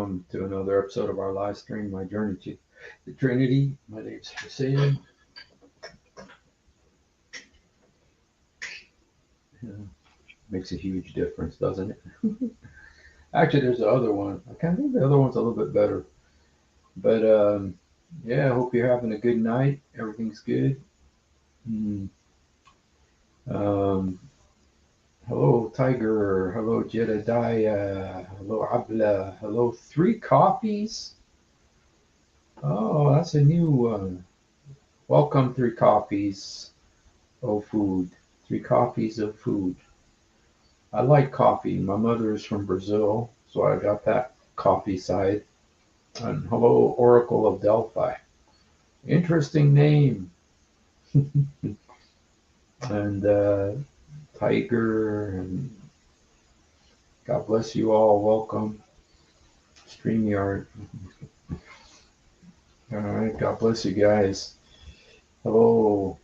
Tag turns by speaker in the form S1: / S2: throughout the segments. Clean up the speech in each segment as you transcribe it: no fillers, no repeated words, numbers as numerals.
S1: welcome to another episode of our live stream, My Journey to the Trinity. My name's Hussein. Yeah, makes a huge difference, doesn't it? Actually, there's the other one. I kind of think the other one's a little bit better. But yeah, I hope you're having a good night. Everything's good. Mm. Um, Hello, Tiger. Hello, Jedediah. Hello, Abla. Hello, Three Coffees. Oh, that's a new one. Welcome, Three Coffees of Food. Three Coffees of Food. I like coffee. My mother is from Brazil, so I got that coffee side. And hello, Oracle of Delphi. Interesting name. And Tiger, and God bless you all. Welcome. StreamYard. All right, God bless you guys. Hello.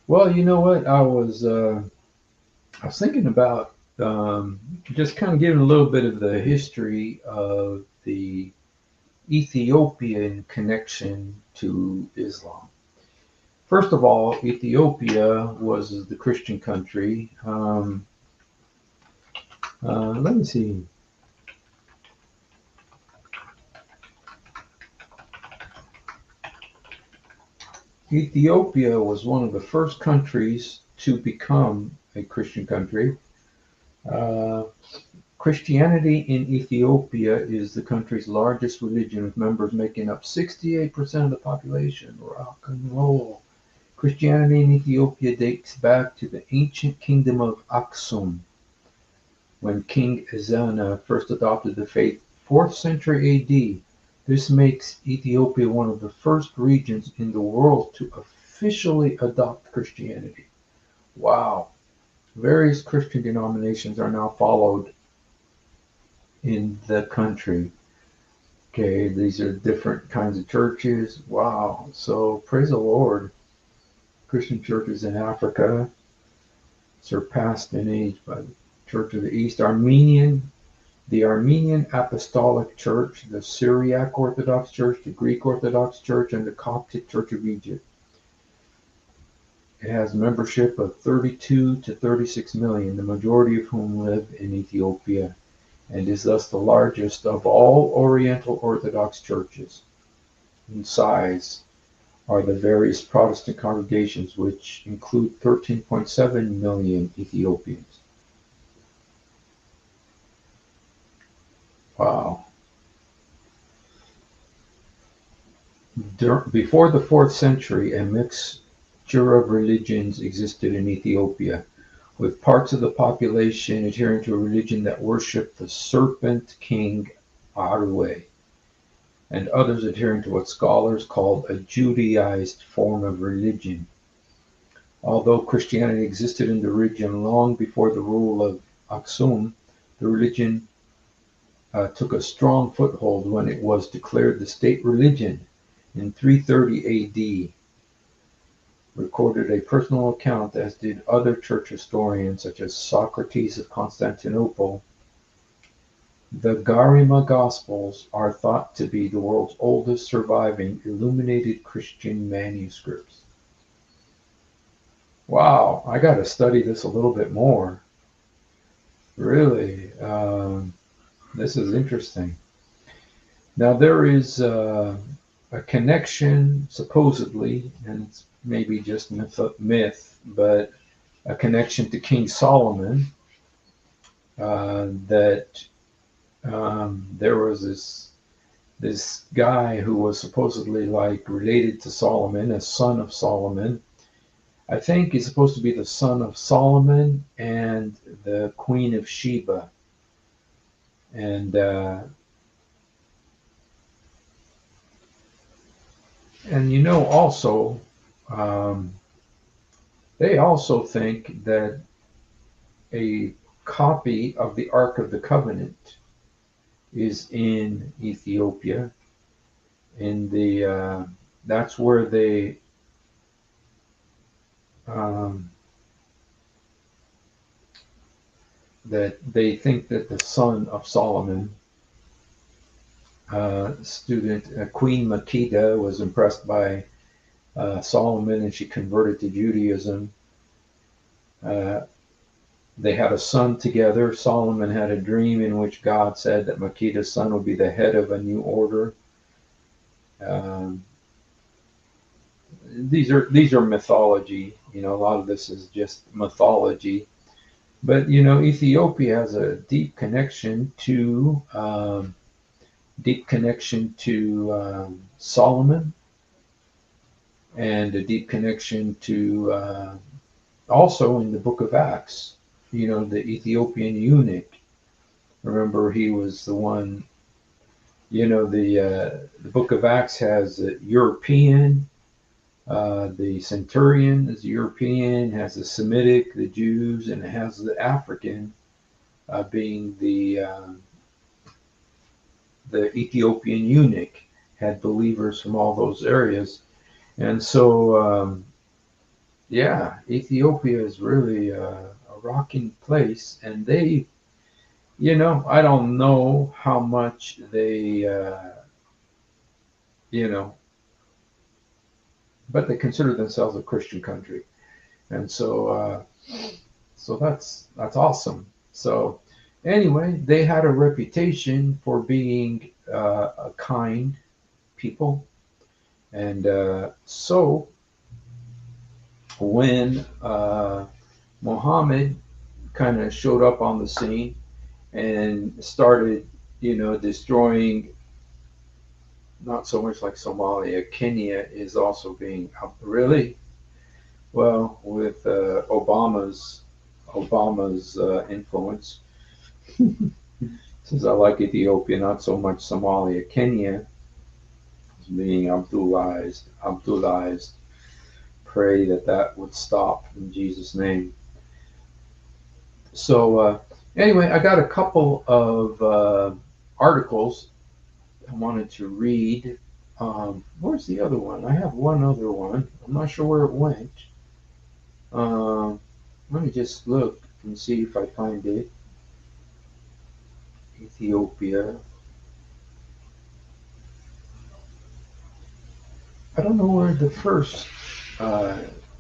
S1: Well, you know what? I was thinking about just kind of giving a little bit of the history of the Ethiopian connection to Islam. First of all, Ethiopia was the Christian country. Let me see. Ethiopia was one of the first countries to become a Christian country. Uh, Christianity in Ethiopia is the country's largest religion, with members making up 68% of the population. Rock and roll. Christianity in Ethiopia dates back to the ancient kingdom of Aksum, when King Ezana first adopted the faith, 4th century AD. This makes Ethiopia one of the first regions in the world to officially adopt Christianity. Wow. Various Christian denominations are now followed in the country. Okay, these are different kinds of churches. Wow. So praise the Lord. Christian churches in Africa surpassed in age by the Church of the East. The Armenian Apostolic Church, the Syriac Orthodox Church, the Greek Orthodox Church, and the Coptic Church of Egypt. It has membership of 32 to 36 million, the majority of whom live in Ethiopia, and is thus the largest of all Oriental Orthodox churches. In size are the various Protestant congregations, which include 13.7 million Ethiopians. Wow. Before the 4th century, a mixture of religions existed in Ethiopia, with parts of the population adhering to a religion that worshipped the serpent king Arwe, and others adhering to what scholars called a Judaized form of religion. Although Christianity existed in the region long before the rule of Aksum, the religion took a strong foothold when it was declared the state religion in 330 AD. Recorded a personal account, as did other church historians such as Socrates of Constantinople. The Garima Gospels are thought to be the world's oldest surviving illuminated Christian manuscripts. Wow, I got to study this a little bit more. Really, this is interesting. Now, there is a connection, supposedly, and it's maybe just myth, but a connection to King Solomon, that there was this guy who was supposedly like related to Solomon, a son of Solomon. I think he's supposed to be the son of Solomon and the Queen of Sheba. And you know, also, they also think that a copy of the Ark of the Covenant is in Ethiopia. That's where they think that the son of Solomon student, Queen Makeda, was impressed by Solomon, and she converted to Judaism. Uh, they had a son together. Solomon had a dream in which God said that Makeda's son would be the head of a new order. Um, these are mythology. A lot of this is just mythology. But Ethiopia has a deep connection to Solomon, and a deep connection to also in the Book of Acts. The Ethiopian eunuch. Remember, he was the one. The Book of Acts has European. The centurion is European, has the Semitic, the Jews, and it has the African, being the Ethiopian eunuch, had believers from all those areas. And so, Ethiopia is really a rocking place. And they, I don't know how much they, but they consider themselves a Christian country. And so that's awesome. So anyway, they had a reputation for being a kind people, and so when Muhammad kind of showed up on the scene and started, destroying, not so much like Somalia, Kenya is also being really well with Obama's influence. Since I like Ethiopia, not so much Somalia. Kenya is being Abdullahized. Pray that would stop in Jesus' name. So anyway, I got a couple of articles I wanted to read. Where's the other one? I have one other one. I'm not sure where it went. Let me just look and see if I find it. Ethiopia. I don't know where the first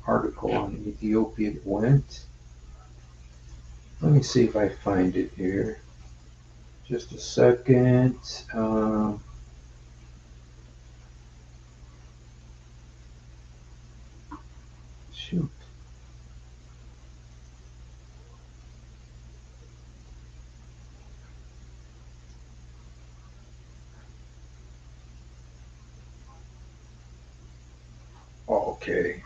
S1: article on Ethiopia went. Let me see if I find it here. Just a second. Shoot. Okay.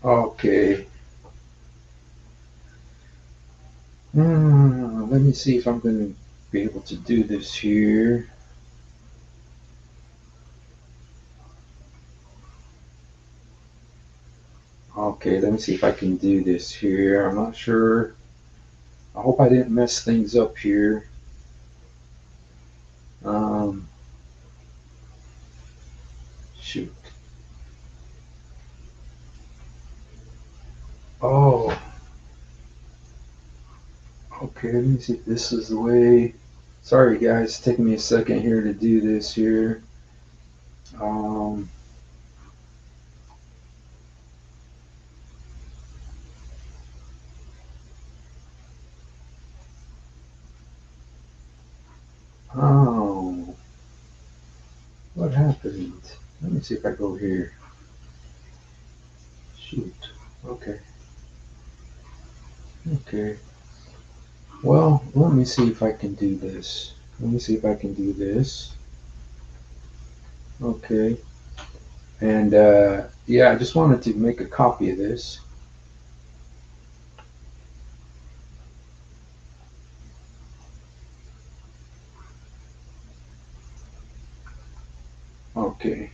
S1: Okay. Let me see if I'm going to be able to do this here. Okay, let me see if I can do this here. I'm not sure. I hope I didn't mess things up here. Shoot. Oh, okay, let me see if this is the way. Sorry guys, it's taking me a second here to do this here. Um, oh, what happened? Let me see if I go here. Shoot. Okay. Okay. Well, let me see if I can do this. Let me see if I can do this. Okay. And yeah, I just wanted to make a copy of this. Okay.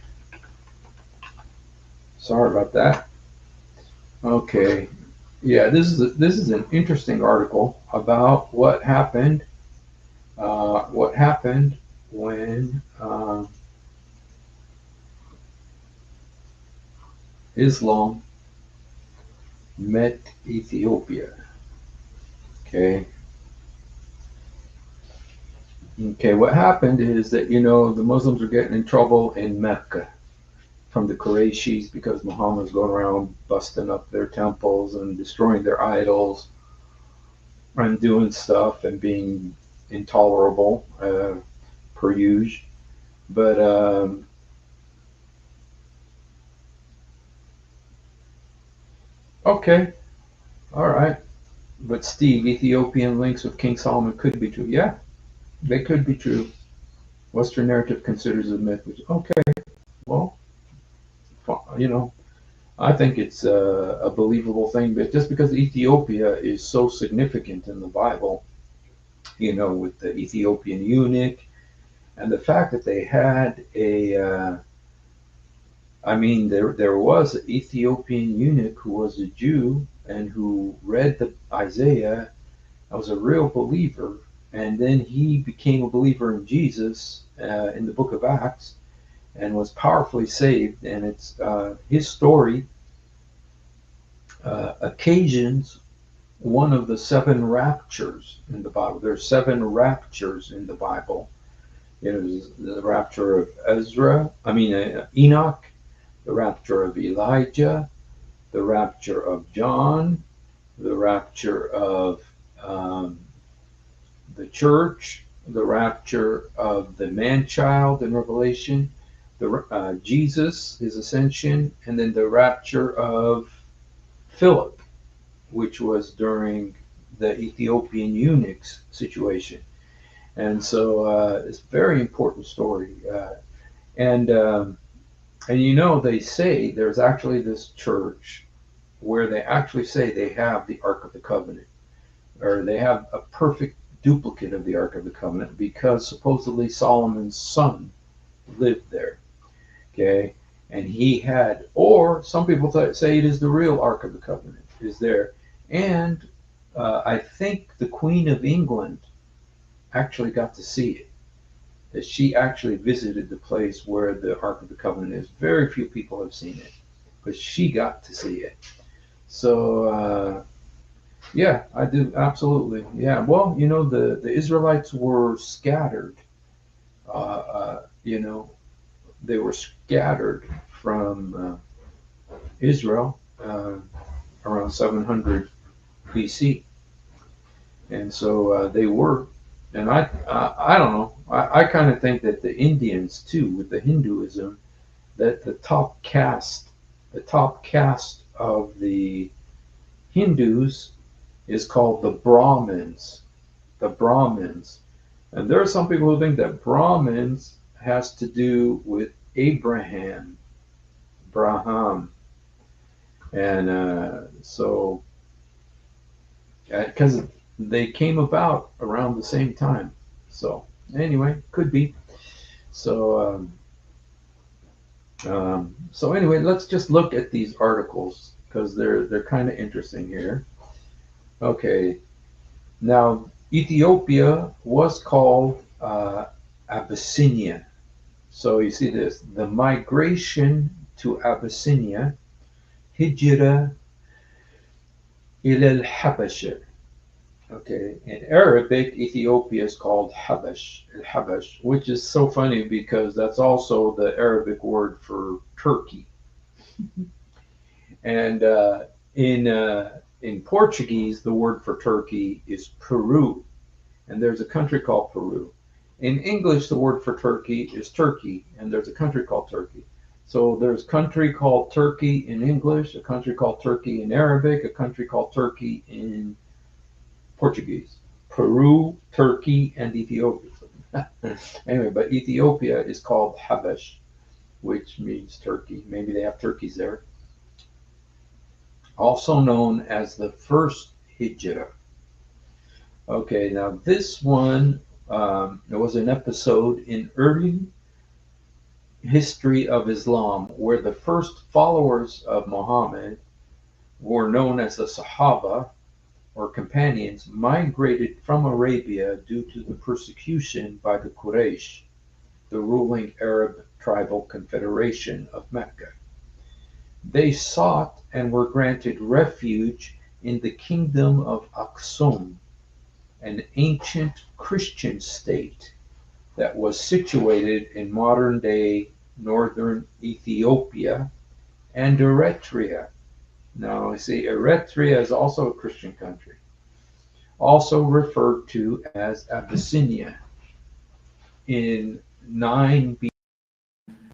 S1: Sorry about that. Okay. Yeah, this is an interesting article about what happened. What happened when Islam met Ethiopia. Okay. Okay, what happened is that, the Muslims were getting in trouble in Mecca from the Qurayshis because Muhammad was going around busting up their temples and destroying their idols and doing stuff and being intolerable, per usual. But, okay, all right. But Steve, Ethiopian links with King Solomon could be true. Yeah, they could be true. Western narrative considers a myth, which, okay, well, you know, I think it's a believable thing, but just because Ethiopia is so significant in the Bible, with the Ethiopian eunuch and the fact that they had I mean, there was an Ethiopian eunuch who was a Jew and who read the Isaiah, was a real believer, and then he became a believer in Jesus in the book of Acts and was powerfully saved. And it's his story occasions one of the seven raptures in the Bible. There's seven raptures in the Bible. There's the rapture of Enoch, the rapture of Elijah, the rapture of John, the rapture of the church, the rapture of the man-child in Revelation, Jesus, his ascension, and then the rapture of Philip, which was during the Ethiopian eunuch's situation. And so it's a very important story. And they say there's actually this church where they actually say they have the Ark of the Covenant, or they have a perfect duplicate of the Ark of the Covenant because supposedly Solomon's son lived there. Okay, and he had, or some people say it is the real Ark of the Covenant is there, and I think the Queen of England actually got to see it. That she actually visited the place where the Ark of the Covenant is. Very few people have seen it, but she got to see it. So yeah, I do absolutely. Yeah, well, the Israelites were scattered. They were scattered from Israel around 700 BC, and so they were. And I don't know. I kind of think that the Indians too, with the Hinduism, that the top caste of the Hindus is called the Brahmins. The Brahmins, and there are some people who think that Brahmins has to do with Braham, and so because they came about around the same time. So anyway, could be. So so anyway, let's just look at these articles because they're kind of interesting here. Okay, now Ethiopia was called Abyssinia. So you see this: the migration to Abyssinia, Hijra ila al-Habasha. Okay, in Arabic, Ethiopia is called Habash, which is so funny because that's also the Arabic word for Turkey. And in Portuguese, the word for Turkey is Peru, and there's a country called Peru. In English, the word for Turkey is Turkey, and there's a country called Turkey. So there's a country called Turkey in English, a country called Turkey in Arabic, a country called Turkey in Portuguese. Peru, Turkey, and Ethiopia. Anyway, but Ethiopia is called Habash, which means Turkey. Maybe they have turkeys there. Also known as the first Hijra. Okay, now this one, there was an episode in early history of Islam where the first followers of Muhammad were known as the Sahaba, or companions, migrated from Arabia due to the persecution by the Quraysh, the ruling Arab tribal confederation of Mecca. They sought and were granted refuge in the kingdom of Aksum, an ancient Christian state that was situated in modern-day northern Ethiopia and Eritrea. Now, see, Eritrea is also a Christian country, also referred to as Abyssinia. In 9 B.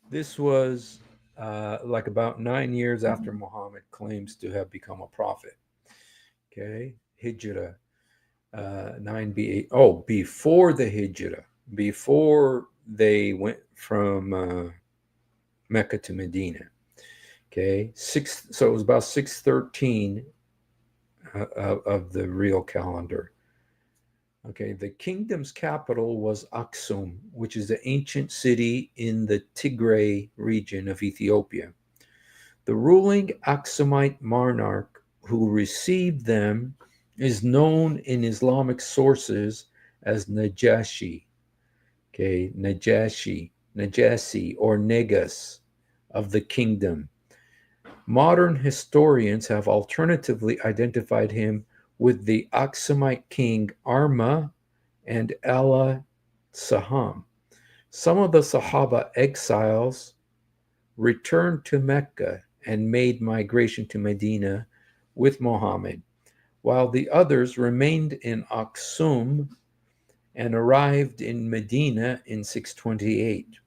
S1: This was like about 9 years after Muhammad claims to have become a prophet. Okay, Hijrah 9b8. Oh, before the Hijrah, before they went from Mecca to Medina. Okay, so it was about 613 of the real calendar. Okay, the kingdom's capital was Aksum, which is the ancient city in the Tigray region of Ethiopia. The ruling Aksumite monarch who received them is known in Islamic sources as Najashi. Okay, Najasi, or Negus of the kingdom. Modern historians have alternatively identified him with the Aksumite king Arma and Allah Saham. Some of the Sahaba exiles returned to Mecca and made migration to Medina with Muhammad, while the others remained in Aksum and arrived in Medina in 628.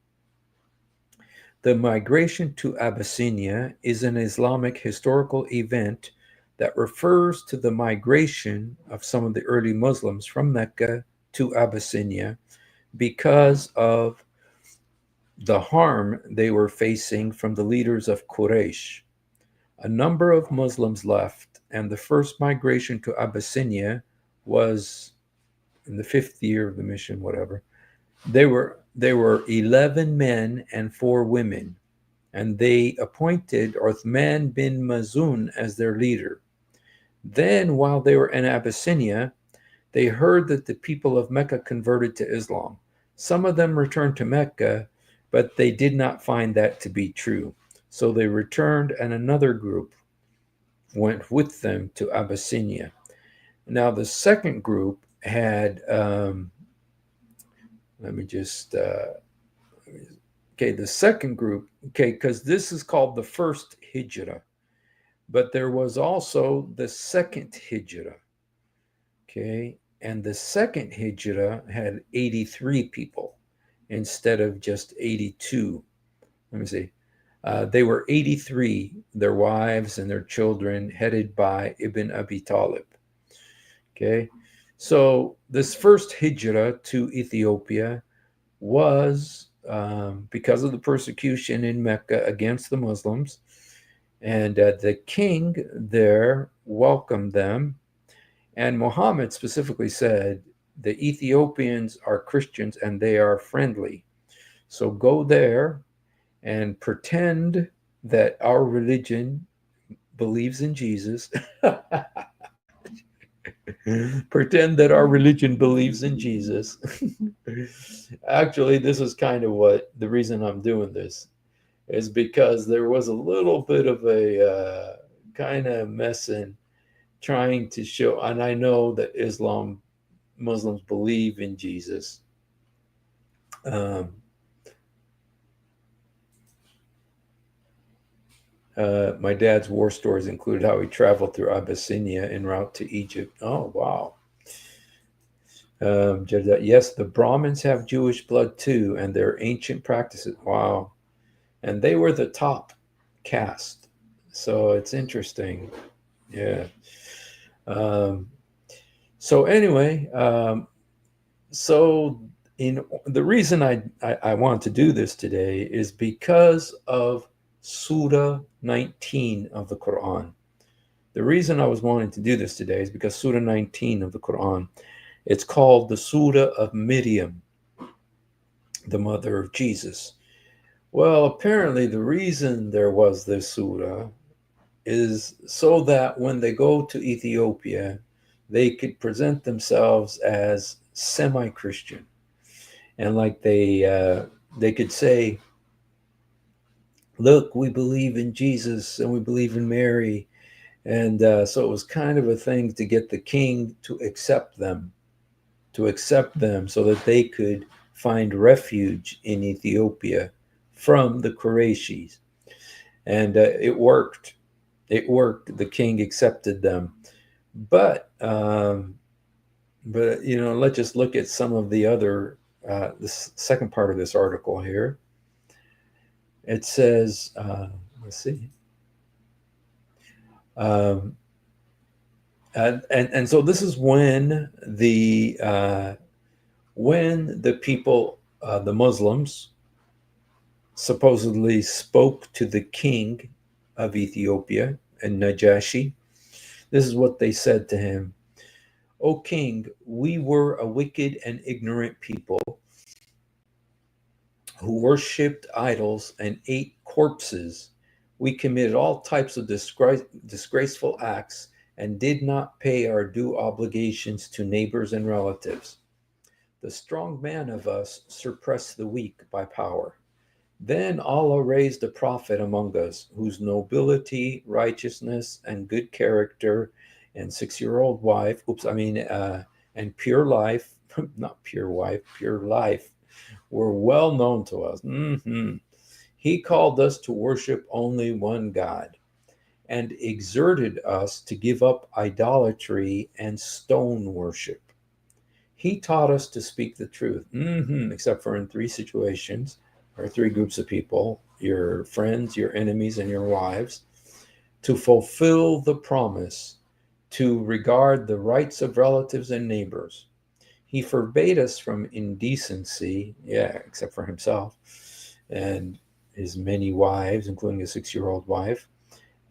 S1: The migration to Abyssinia is an Islamic historical event that refers to the migration of some of the early Muslims from Mecca to Abyssinia because of the harm they were facing from the leaders of Quraysh. A number of Muslims left, and the first migration to Abyssinia was in the 5th year of the mission, whatever. There were 11 men and 4 women, and they appointed Uthman bin Mazun as their leader. Then, while they were in Abyssinia, they heard that the people of Mecca converted to Islam. Some of them returned to Mecca, but they did not find that to be true. So they returned, and another group went with them to Abyssinia. Now, the second group had, the second group, because this is called the first Hijrah, but there was also the second Hijrah, and the second Hijrah had 83 people instead of just 82. Let me see. They were 83, their wives and their children, headed by Ibn Abi Talib. So this first Hijrah to Ethiopia was because of the persecution in Mecca against the Muslims, and the king there welcomed them. And Muhammad specifically said, the Ethiopians are Christians and they are friendly. So go there and pretend that our religion believes in Jesus. Pretend that our religion believes in Jesus. Actually, this is kind of what the reason I'm doing this is, because there was a little bit of a kind of messing trying to show, and I know that Muslims believe in Jesus. My dad's war stories included how he traveled through Abyssinia en route to Egypt. Oh, wow. Yes, the Brahmins have Jewish blood too, and their ancient practices. Wow. And they were the top caste. So it's interesting. Yeah. So anyway, so the reason I want to do this today is because of Surah 19 of the Quran. The reason I was wanting to do this today is because Surah 19 of the Quran, it's called the Surah of Miriam, the mother of Jesus. Well, apparently the reason there was this surah is so that when they go to Ethiopia, they could present themselves as semi-Christian. And like they could say, look, we believe in Jesus and we believe in Mary. And so it was kind of a thing to get the king to accept them so that they could find refuge in Ethiopia from the Qurayshis. And it worked. It worked. The king accepted them. But, let's just look at some of the other, this second part of this article here. It says, let's see. Um, and so this is when the people, the Muslims, supposedly spoke to the king of Ethiopia and Najashi. This is what they said to him: "O king, we were a wicked and ignorant people who worshipped idols and ate corpses. We committed all types of disgraceful acts and did not pay our due obligations to neighbors and relatives. The strong man of us suppressed the weak by power. Then Allah raised a prophet among us, whose nobility, righteousness, and good character, and 6-year-old wife, and pure life, not pure wife, pure life, were well known to us. He called us to worship only one God, and exerted us to give up idolatry and stone worship. He taught us to speak the truth, except for in 3 situations, or 3 groups of people: your friends, your enemies, and your wives, to fulfill the promise, to regard the rights of relatives and neighbors. He forbade us from indecency, except for himself and his many wives, including a 6-year-old wife,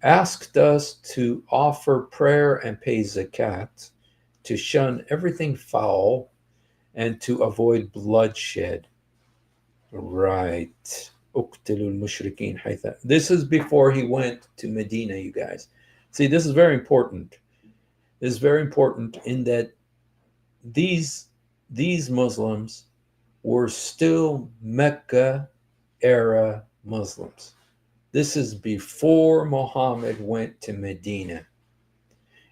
S1: asked us to offer prayer and pay zakat, to shun everything foul, and to avoid bloodshed." Right. This is before he went to Medina, you guys. See, this is very important. This is very important in that these Muslims were still Mecca era Muslims. This is before Muhammad went to Medina.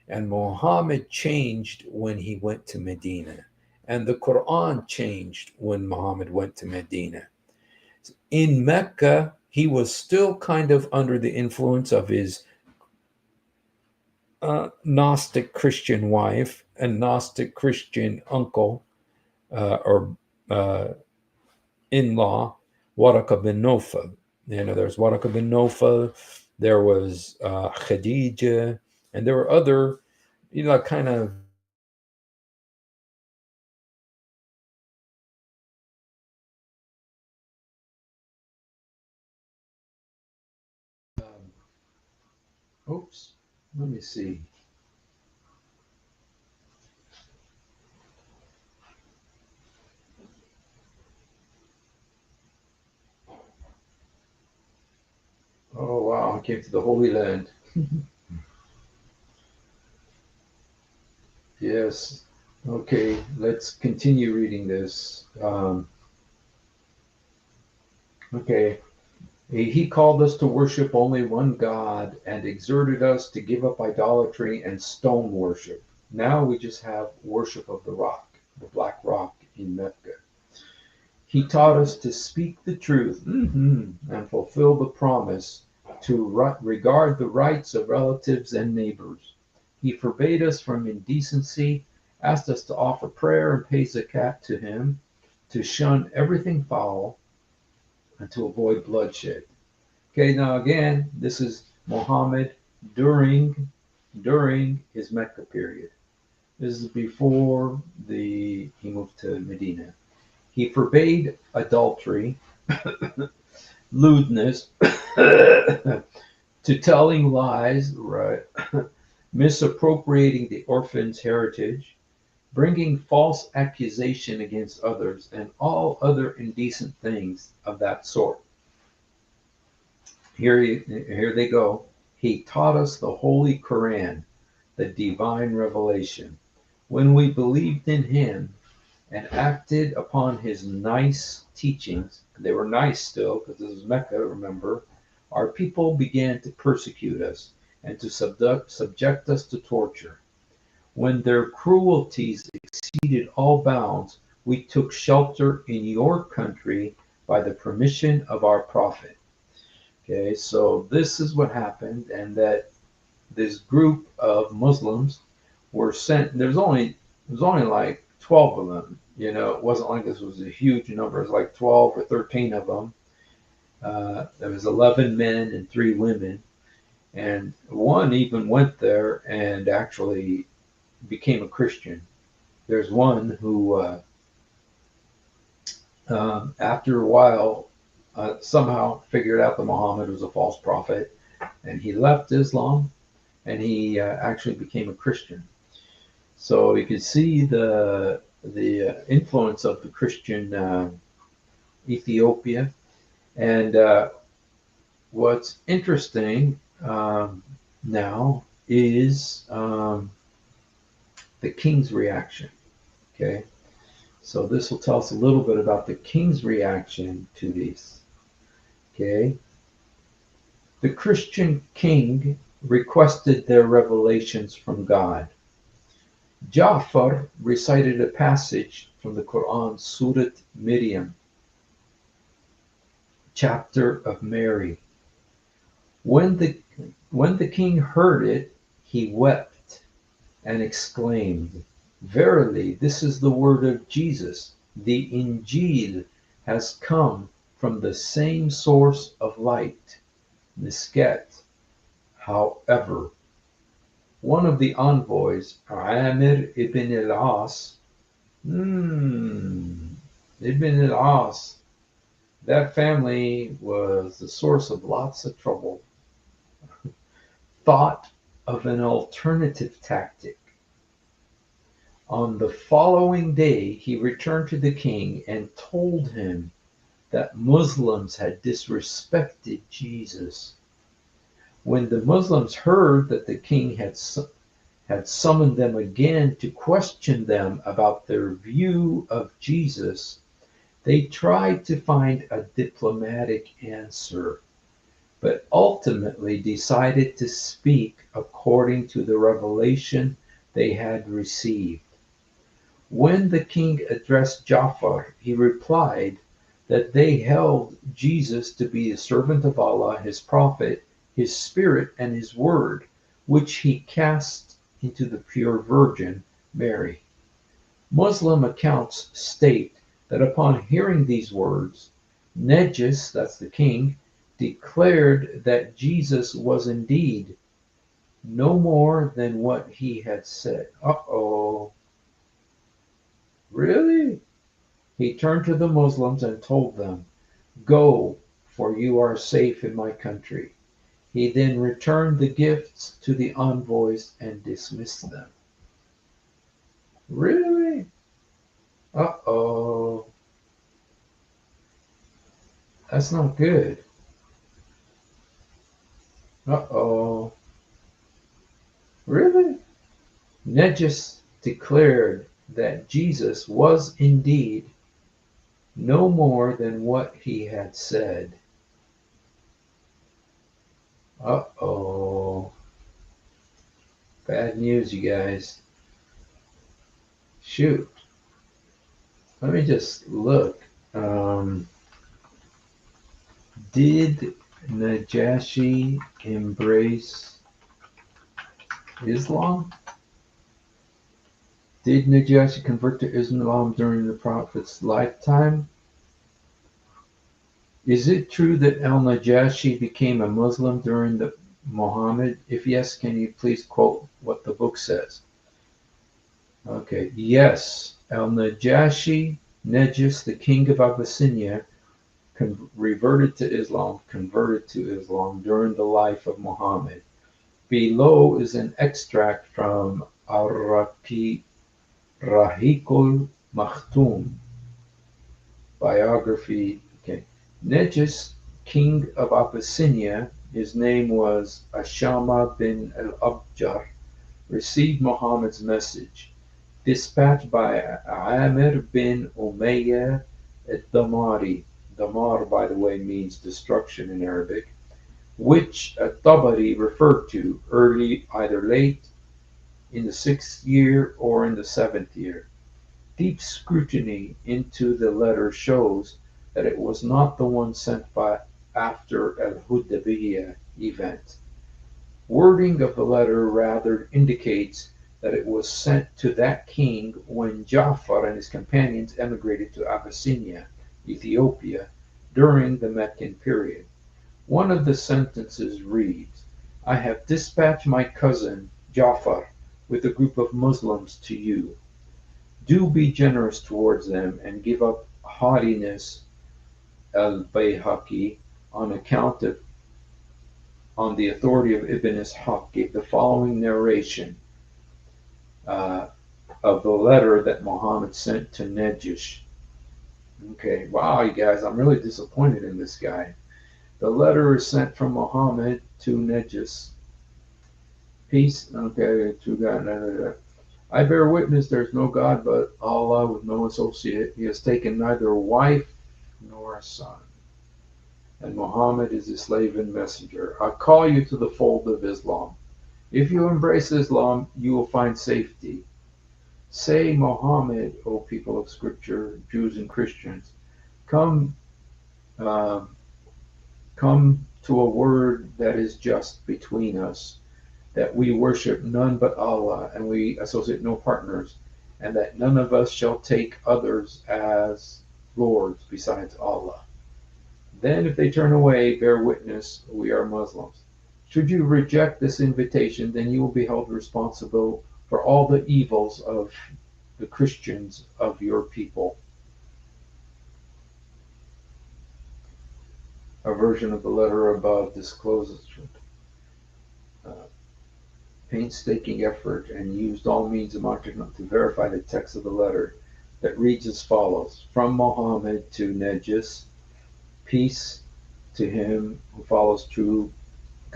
S1: And Muhammad changed when he went to Medina. And the Quran changed when Muhammad went to Medina. In Mecca, he was still kind of under the influence of his Gnostic Christian wife and Gnostic Christian uncle or in-law, Waraka bin Nawfal. There's Waraka bin Nawfal, there was Khadija, and there were other, kind of oops, let me see. Oh, wow, I came to the Holy Land. Yes. Okay, let's continue reading this. Okay. He called us to worship only one God and exhorted us to give up idolatry and stone worship. Now we just have worship of the rock, the black rock in Mecca. He taught us to speak the truth and fulfill the promise, to regard the rights of relatives and neighbors. He forbade us from indecency, asked us to offer prayer and pay zakat to him, to shun everything foul, and to avoid bloodshed. Okay, now again, this is Muhammad during his Mecca period. This is before he moved to Medina. He forbade adultery, lewdness, to telling lies, right, misappropriating the orphan's heritage, bringing false accusation against others, and all other indecent things of that sort. Here they go. He taught us the Holy Quran, the divine revelation. When we believed in him and acted upon his nice teachings, they were nice still because this is Mecca, remember, Our people began to persecute us and to subject us to torture. When their cruelties exceeded all bounds, we took shelter in your country by the permission of our prophet. Okay, so this is what happened, and that this group of Muslims were sent. There's only like 12 of them. It wasn't like this was a huge number. It was like 12 or 13 of them. There was 11 men and 3 women, and one even went there and actually became a Christian. There's one who, after a while, somehow figured out that Muhammad was a false prophet, and he left Islam and he actually became a Christian. So you can see the influence of the Christian Ethiopia. And what's interesting now is the king's reaction. Okay, so this will tell us a little bit about the king's reaction to these. Okay, the Christian king requested their revelations from God. Ja'far recited a passage from the Quran, Surat Miriam, chapter of Mary. When the king heard it, he wept and exclaimed, "Verily, this is the word of Jesus. The Injil has come from the same source of light, Misket." However, one of the envoys, Amir ibn al-As, ibn al-As, that family was the source of lots of trouble, thought of an alternative tactic. On the following day, he returned to the king and told him that Muslims had disrespected Jesus. When the Muslims heard that the king had summoned them again to question them about their view of Jesus, they tried to find a diplomatic answer, but ultimately decided to speak according to the revelation they had received. When the king addressed Ja'far, he replied that they held Jesus to be the servant of Allah, his prophet, his spirit, and his word, which he cast into the pure Virgin Mary. Muslim accounts state that upon hearing these words, Negus, that's the king, declared that Jesus was indeed no more than what he had said. Uh-oh. Really? He turned to the Muslims and told them, "Go, for you are safe in my country." He then returned the gifts to the envoys and dismissed them. Really? Uh-oh. That's not good. Uh-oh. Really? Negus declared that Jesus was indeed no more than what he had said. Uh-oh. Bad news, you guys. Shoot. Let me just look. Did Najashi embrace Islam? Did Najashi convert to Islam during the Prophet's lifetime? Is it true that al-Najashi became a Muslim during the Muhammad? If yes, can you please quote what the book says? Okay, yes, al-Najashi, Negus, the king of Abyssinia, converted to Islam during the life of Muhammad. Below is an extract from Ar-Rahiqul Makhtum biography. Okay. Negus, king of Abyssinia, his name was Ashama bin al-Abjar, received Muhammad's message, dispatched by Amir bin Umayyah al-Damari. Damar, by the way, means destruction in Arabic. which Tabari referred to early, either late in the 6th year or in the 7th year. Deep scrutiny into the letter shows that it was not the one sent by after al-Hudaybiyah event. Wording of the letter rather indicates that it was sent to that king when Ja'far and his companions emigrated to Abyssinia, Ethiopia, during the Meccan period. One of the sentences reads, "I have dispatched my cousin Ja'far with a group of Muslims to you. Do be generous towards them and give up haughtiness." Al-Bayhaqi, on account of on the authority of Ibn Ishaq, gave the following narration uh, of the letter that Muhammad sent to Najash. Okay, wow, you guys, I'm really disappointed in this guy. The letter is sent from Muhammad to Najash. Peace, okay, to God. I bear witness there is no God but Allah with no associate. He has taken neither a wife nor a son. And Muhammad is his slave and messenger. I call you to the fold of Islam. If you embrace Islam, you will find safety. Say, Muhammad, O people of Scripture, Jews and Christians, come, um, come to a word that is just between us, that we worship none but Allah, and we associate no partners, and that none of us shall take others as lords besides Allah. Then, if they turn away, bear witness, we are Muslims. Should you reject this invitation, then you will be held responsible for all the evils of the Christians of your people. A version of the letter above discloses uh, painstaking effort and used all means imaginable to verify the text of the letter that reads as follows: From Muhammad to Najash, peace to him who follows true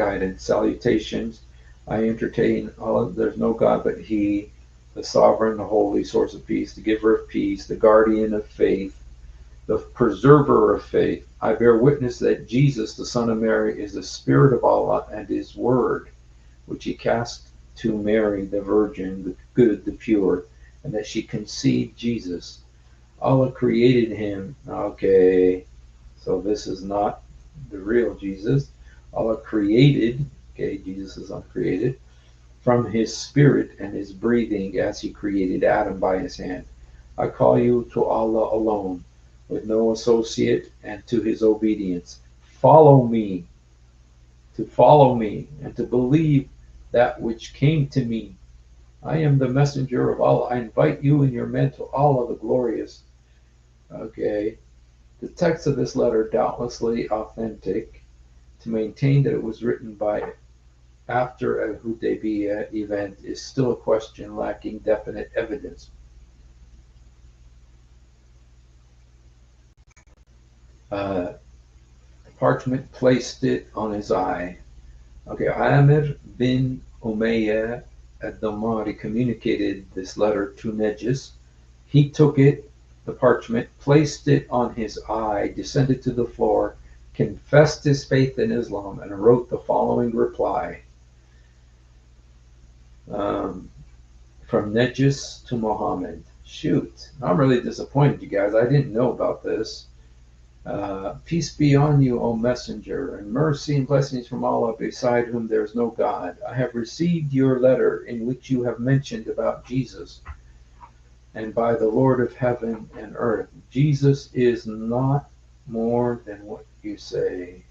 S1: guidance. Salutations. I entertain Allah. There's no God but He, the sovereign, the holy, source of peace, the giver of peace, the guardian of faith, the preserver of faith. I bear witness that Jesus, the Son of Mary, is the Spirit of Allah and His Word, which He cast to Mary, the Virgin, the good, the pure, and that she conceived Jesus. Allah created Him. Okay, so this is not the real Jesus. Allah created, okay, Jesus is uncreated, from His Spirit and His breathing as He created Adam by His hand. I call you to Allah alone, with no associate, and to His obedience. Follow me, and to believe that which came to me. I am the messenger of Allah. I invite you and your men to Allah the glorious. Okay. The text of this letter, doubtlessly authentic, to maintain that it was written by after a Hudaybiyah event is still a question lacking definite evidence. The parchment placed it on his eye. Okay, Amir bin Umayyah ad-Damari communicated this letter to Najash. He took it, the parchment, placed it on his eye, descended to the floor, confessed his faith in Islam, and wrote the following reply. From Najash to Muhammad. Shoot, I'm really disappointed, you guys. I didn't know about this. Peace be on you, O Messenger, and mercy and blessings from Allah, beside whom there is no God. I have received your letter in which you have mentioned about Jesus, and by the Lord of heaven and earth, Jesus is not more than what you say.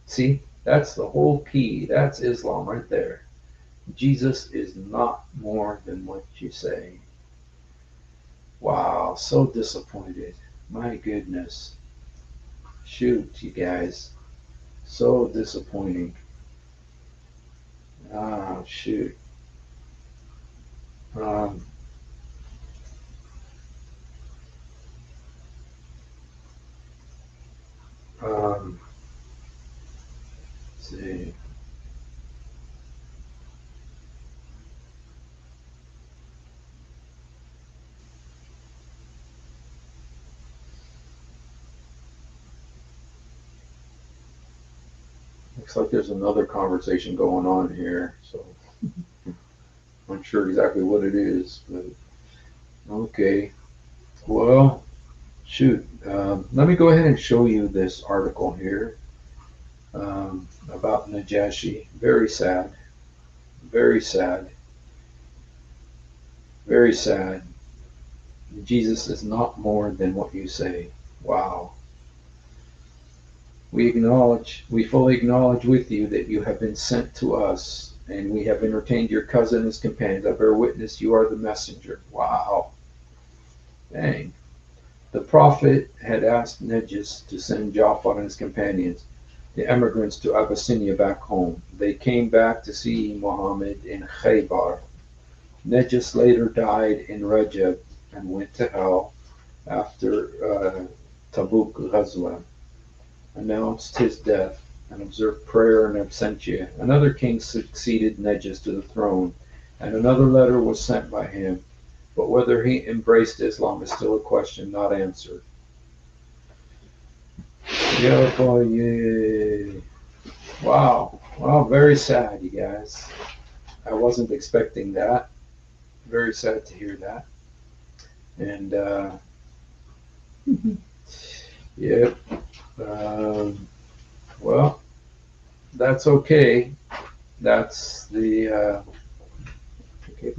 S1: See, that's the whole key. That's Islam right there. Jesus is not more than what you say. Wow, so disappointed. My goodness. Shoot, you guys. So disappointing. Oh, shoot. Um, um, let's see. looks like there's another conversation going on here, so I'm not sure exactly what it is, but okay. Well, shoot. Let me go ahead and show you this article here about Najashi. Very sad. Very sad. Very sad. Jesus is not more than what you say. Wow. We fully acknowledge with you that you have been sent to us, and we have entertained your cousin as companions. I bear witness you are the messenger. Wow. Dang. The prophet had asked Negus to send Jafar and his companions, the emigrants, to Abyssinia back home. They came back to see Muhammad in Khaybar. Negus later died in Rajab and went to hell after Tabuk Ghazwa announced his death and observed prayer in absentia. Another king succeeded Negus to the throne, and another letter was sent by him, but whether he embraced Islam is still a question not answered. Yeah, boy, yeah. Wow. Wow, very sad, you guys. I wasn't expecting that. Very sad to hear that. And, yeah, well, that's okay. That's the, okay.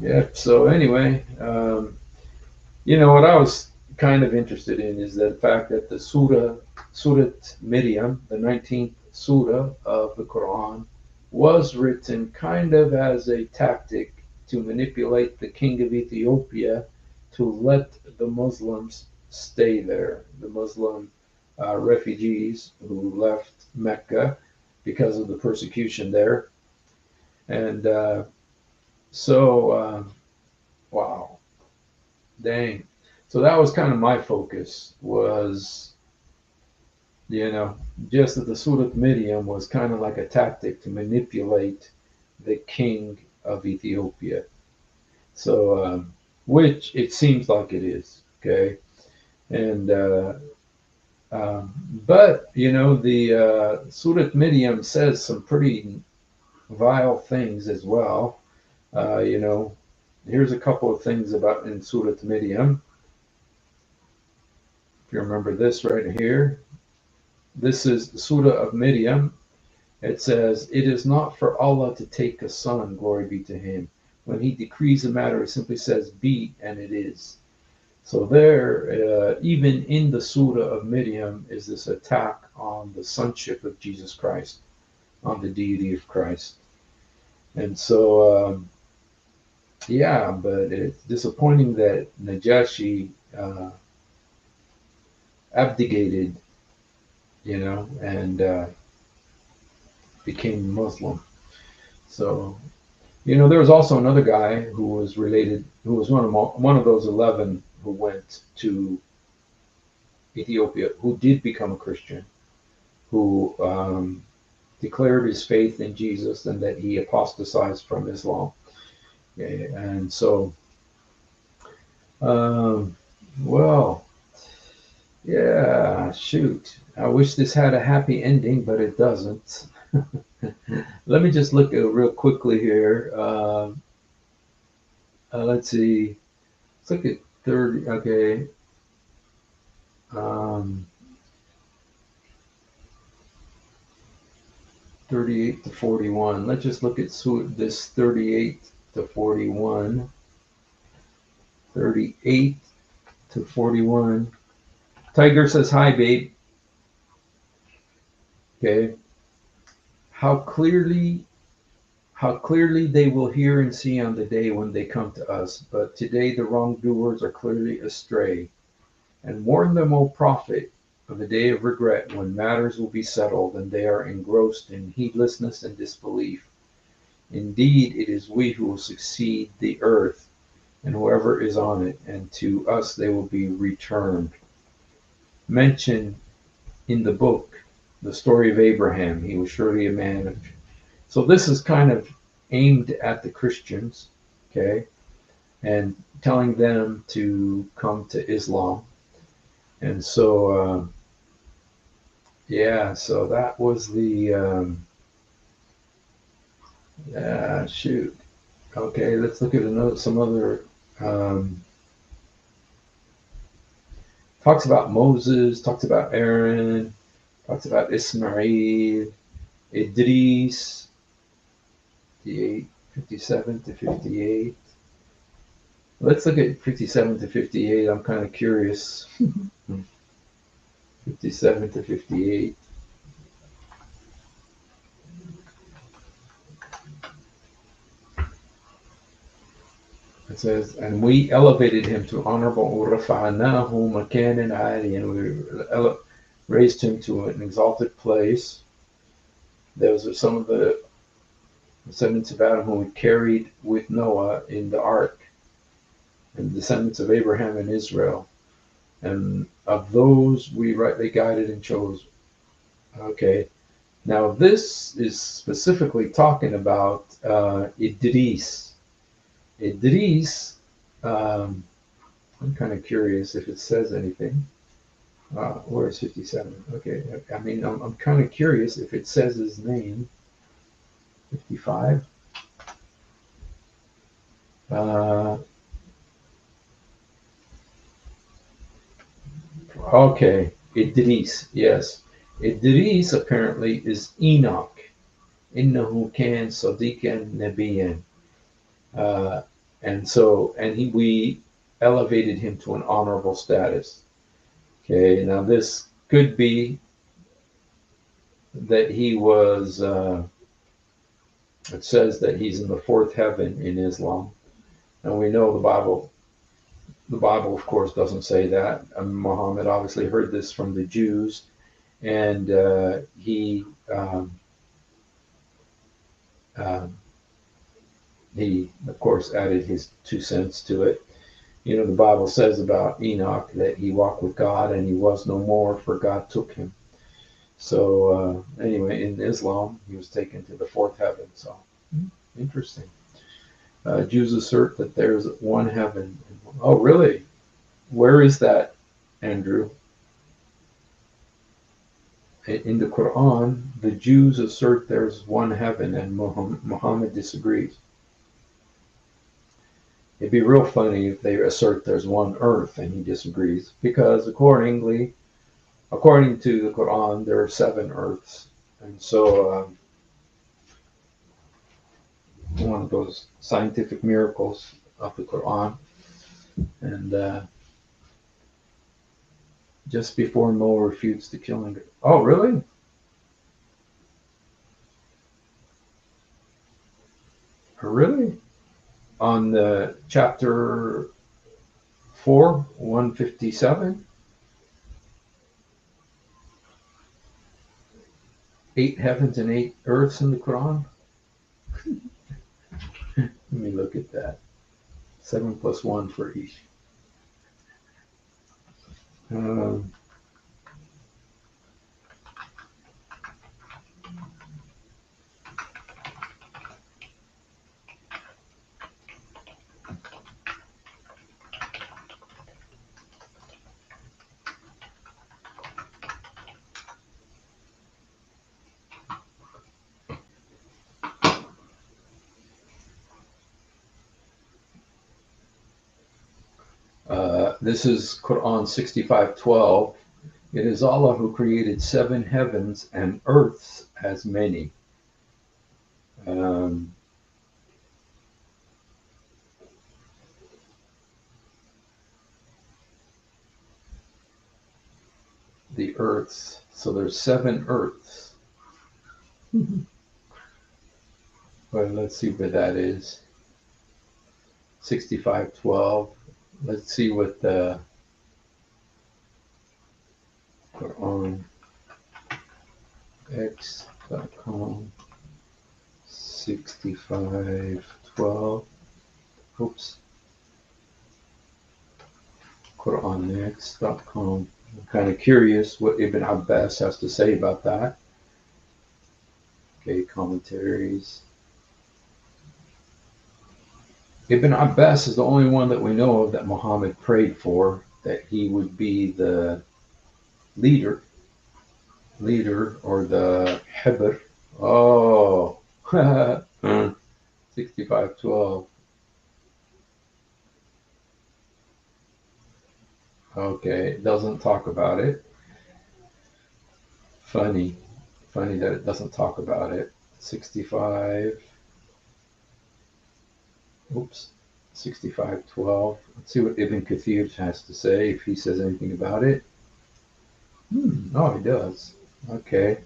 S1: Yeah, so anyway, what I was kind of interested in is the fact that the Surat Miriam, the 19th Surah of the Quran, was written kind of as a tactic to manipulate the king of Ethiopia to let the Muslims stay there, the Muslim refugees who left Mecca because of the persecution there. And wow, dang. So that was kind of my focus was, just that the Surat Miriam was kind of like a tactic to manipulate the king of Ethiopia. So, which it seems like it is, okay? And, but, the Surat Miriam says some pretty vile things as well. Here's a couple of things about in Surat Miriam. If you remember this right here, this is the Surah of Miriam. It says, "It is not for Allah to take a son, glory be to him. When he decrees a matter, he simply says, be, and it is." So there, even in the Surah of Miriam, is this attack on the sonship of Jesus Christ, on the deity of Christ. And so, yeah, but it's disappointing that Najashi abdicated, and became Muslim. So, there was also another guy who was related, who was one of those 11 who went to Ethiopia, who did become a Christian, who declared his faith in Jesus and that he apostatized from Islam. Okay, and so, well, yeah, shoot. I wish this had a happy ending, but it doesn't. Let me just look at real quickly here. Let's see. Let's look at 30. Okay. 38 to 41. Let's just look at this 38 to 41. 38 to 41. Tiger says, "Hi, babe." Okay. How clearly they will hear and see on the day when they come to us, but today the wrongdoers are clearly astray. And warn them, O prophet, of the day of regret when matters will be settled and they are engrossed in heedlessness and disbelief. Indeed, it is we who will succeed the earth and whoever is on it, and to us they will be returned. Mention in the book the story of Abraham. He was surely a man of... So this is kind of aimed at the Christians, okay, and telling them to come to Islam. And so, Yeah, so that was the shoot. Okay, let's look at some other. Um, Talks about Moses, talks about Aaron, talks about Ismail, Idris, 57 to 58. Let's look at 57 to 58. I'm kind of curious. 57 to 58. It says, and we elevated him to honorable ورفعناه مكانا عاليا, and we raised him to an exalted place. Those are some of the descendants of Adam who we carried with Noah in the ark, and the descendants of Abraham and Israel. And of those we rightly guided and chose. Okay. Now this is specifically talking about Idris. Idris, I'm kind of curious if it says anything. Where is 57? Okay, I mean, I'm kind of curious if it says his name. 55. Okay, Idris, yes. Idris apparently is Enoch. إنه كان صديقا نبيا. We elevated him to an honorable status. Okay, now this could be that he was, it says that he's in the fourth heaven in Islam. And we know the Bible of course doesn't say that. Muhammad obviously heard this from the Jews, and he of course added his 2 cents to it. You know, the Bible says about Enoch that he walked with God and he was no more, for God took him. So anyway, in Islam, he was taken to the fourth heaven. So interesting. Jews assert that there's one heaven. Oh, really? Where is that, Andrew? In the Quran, the Jews assert there's one heaven, and Muhammad disagrees. It'd be real funny if they assert there's one earth and he disagrees, because according to the Quran, there are 7 earths. And so one of those scientific miracles of the Quran. And just before Noah refutes the killing. Oh, really? Really? On the chapter 4, 157? 8 heavens and 8 earths in the Quran? Let me look at that. 7 plus 1 for each. This is Quran 65:12. It is Allah who created 7 heavens and earths as many. The earths. So there's 7 earths. Well, let's see where that is. 65:12. Let's see what the Quran x.com 65:12. Oops. QuranX.com. I'm kind of curious what Ibn Abbas has to say about that. Okay, commentaries. Ibn Abbas is the only one that we know of that Muhammad prayed for, that he would be the leader leader or the Hibr. Oh, 6512. Okay, it doesn't talk about it. Funny that it doesn't talk about it. 65. Oops. 6512. Let's see what Ibn Kathir has to say, if he says anything about it. Oh, he does. Okay.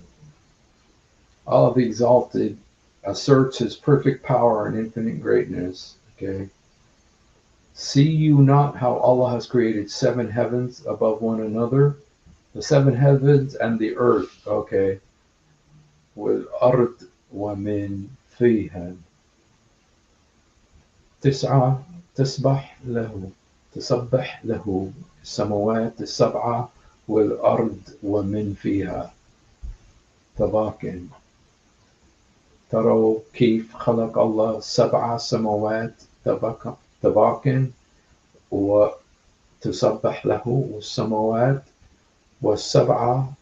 S1: Allah the Exalted asserts his perfect power and infinite greatness. Okay. See you not how Allah has created 7 heavens above one another? The 7 heavens and the earth. Okay. والأرض ومن فيها تسعة تسبح له السماوات السبعة والأرض ومن فيها طباقٍ. تروا كيف خلق الله 7 سماوات طباقٍ وتسبح له السماوات والسبعة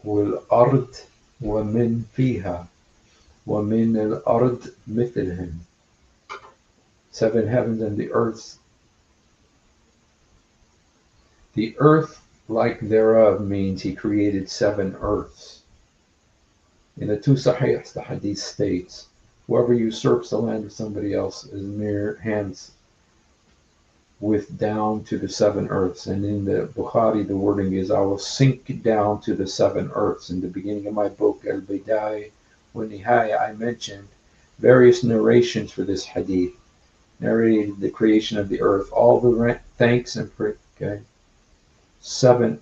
S1: والأرض ومن فيها ومن الأرض مثلهم. 7 heavens and the earth. The earth like thereof means he created 7 earths. In the 2 Sahihs, the hadith states, whoever usurps the land of somebody else is mere hands with down to the 7 earths. And in the Bukhari, the wording is, I will sink down to the 7 earths. In the beginning of my book, Al-Bidayah wa Nihaya, I mentioned various narrations for this hadith, narrated the creation of the earth, all the thanks and okay. 7.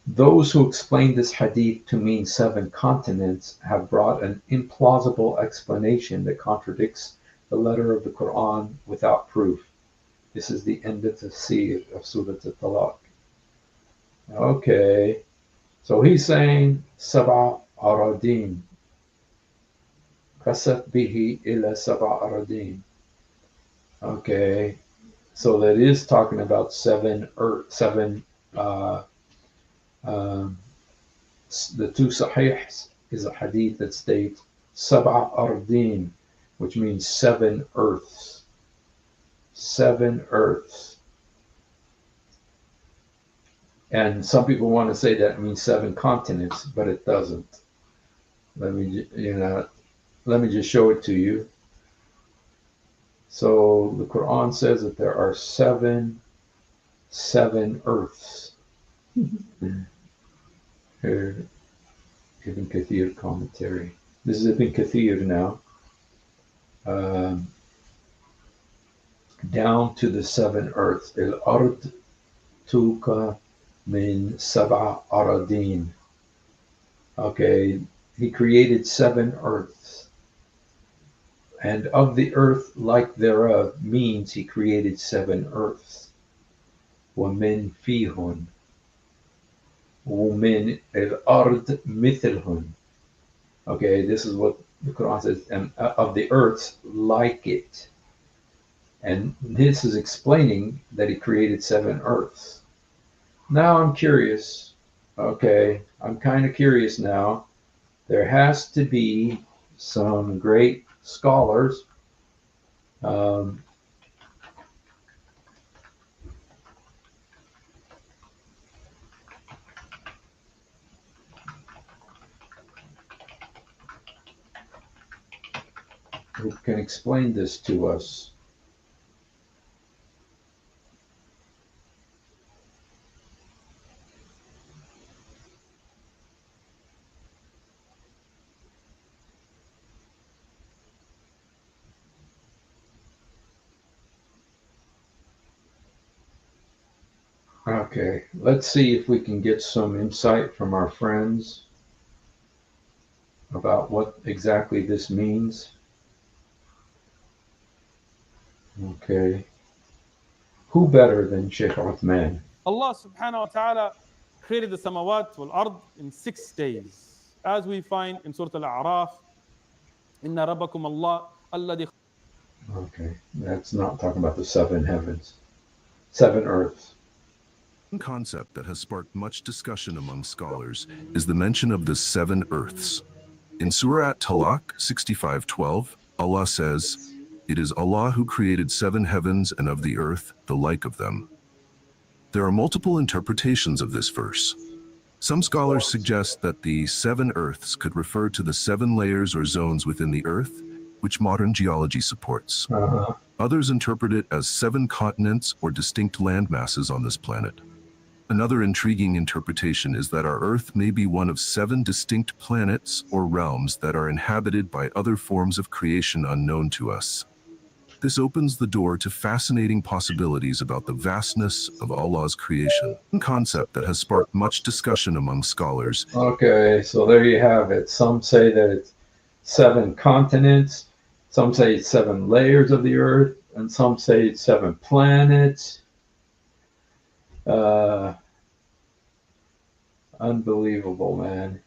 S1: Those who explain this hadith to mean 7 continents have brought an implausible explanation that contradicts the letter of the Quran without proof. This is the end of the tafsir of Surah Al-Talaq. Okay, so he's saying Sab'a Aradin. Kasat bihi ila Sab'a Aradin. Okay, so that is talking about 7 earth, 7. The 2 Sahihs is a hadith that states Sab'a Ardin, which means 7 earths. 7 earths. And some people want to say that means 7 continents, but it doesn't. Let me just show it to you. So the Quran says that there are 7 earths. Here, Ibn Kathir commentary. This is Ibn Kathir now. Down to the 7 earths. El-ard tuka min sab'a aradin. Okay, he created 7 earths. And of the earth like thereof means he created 7 earths. وَمِن فِيهُنْ وَمِن الْأَرْضِ مِثْلُهُنْ. Okay, this is what the Quran says, and of the earths like it. And this is explaining that he created 7 earths. Now I'm curious. Okay, I'm kind of curious now. There has to be some great scholars who can explain this to us. Okay, let's see if we can get some insight from our friends about what exactly this means. Okay. Who better than Sheikh Uthman?
S2: Allah subhanahu wa ta'ala created the samawat wal ard in 6 days. As we find in Surah Al-A'raf, Inna rabbakum Allah alladhi.
S1: Okay, that's not talking about the 7 heavens, 7 earths.
S3: One concept that has sparked much discussion among scholars is the mention of the 7 earths. In Surah At-Talaq 65:12, Allah says, "It is Allah who created 7 heavens and of the earth, the like of them." There are multiple interpretations of this verse. Some scholars suggest that the 7 earths could refer to the 7 layers or zones within the earth, which modern geology supports. Others interpret it as 7 continents or distinct land masses on this planet. Another intriguing interpretation is that our Earth may be one of 7 distinct planets or realms that are inhabited by other forms of creation unknown to us. This opens the door to fascinating possibilities about the vastness of Allah's creation, a concept that has sparked much discussion among scholars.
S1: Okay, so there you have it. Some say that it's 7 continents, some say it's 7 layers of the earth, and some say it's 7 planets. Unbelievable, man.